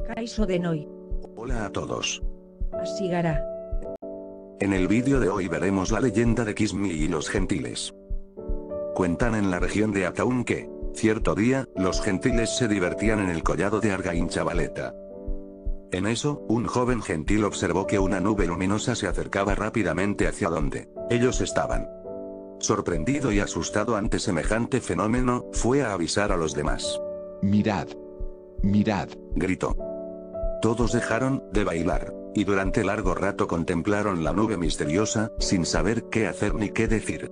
Kaixo denoi. Hola a todos. Hasi gara. En el vídeo de hoy veremos la leyenda de Kismi y los gentiles. Cuentan en la región de Ataún que, cierto día, los gentiles se divertían en el collado de Argainchavaleta. En eso, un joven gentil observó que una nube luminosa se acercaba rápidamente hacia donde ellos estaban. Sorprendido y asustado ante semejante fenómeno, fue a avisar a los demás. Mirad. Mirad. Gritó. Todos dejaron de bailar, y durante largo rato contemplaron la nube misteriosa, sin saber qué hacer ni qué decir.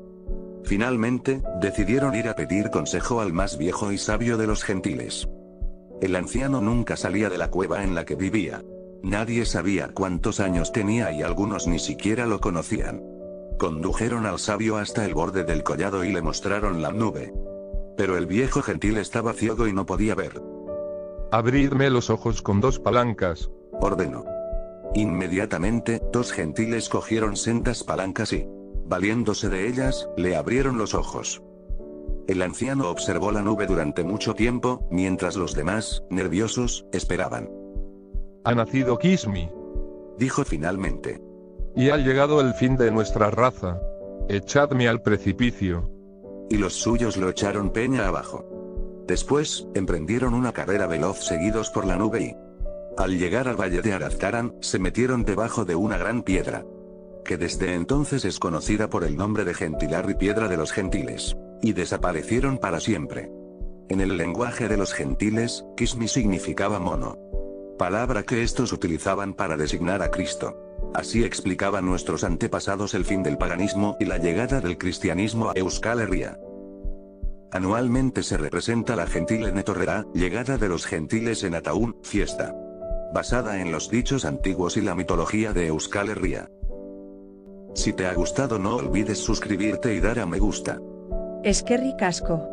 Finalmente, decidieron ir a pedir consejo al más viejo y sabio de los gentiles. El anciano nunca salía de la cueva en la que vivía. Nadie sabía cuántos años tenía y algunos ni siquiera lo conocían. Condujeron al sabio hasta el borde del collado y le mostraron la nube. Pero el viejo gentil estaba ciego y no podía ver. Abridme los ojos con 2 palancas, Ordenó. Inmediatamente, 2 gentiles cogieron sendas palancas y, valiéndose de ellas, le abrieron los ojos. El anciano observó la nube durante mucho tiempo, mientras los demás, nerviosos, esperaban. ha nacido Kismi, Dijo finalmente. y ha llegado el fin de nuestra raza. Echadme al precipicio. Y los suyos lo echaron peña abajo. Después, emprendieron una carrera veloz seguidos por la nube y, al llegar al valle de Arazcaran, se metieron debajo de una gran piedra, que desde entonces es conocida por el nombre de Gentilarri, piedra de los gentiles, y desaparecieron para siempre. En el lenguaje de los gentiles, Kismi significaba mono, palabra que estos utilizaban para designar a Cristo. Así explicaban nuestros antepasados el fin del paganismo y la llegada del cristianismo a Euskal Herria. Anualmente se representa la Gentile Netorrera, llegada de los gentiles en Ataún, fiesta basada en los dichos antiguos y la mitología de Euskal Herria. Si te ha gustado no olvides suscribirte y dar a me gusta. Eskerrik asko.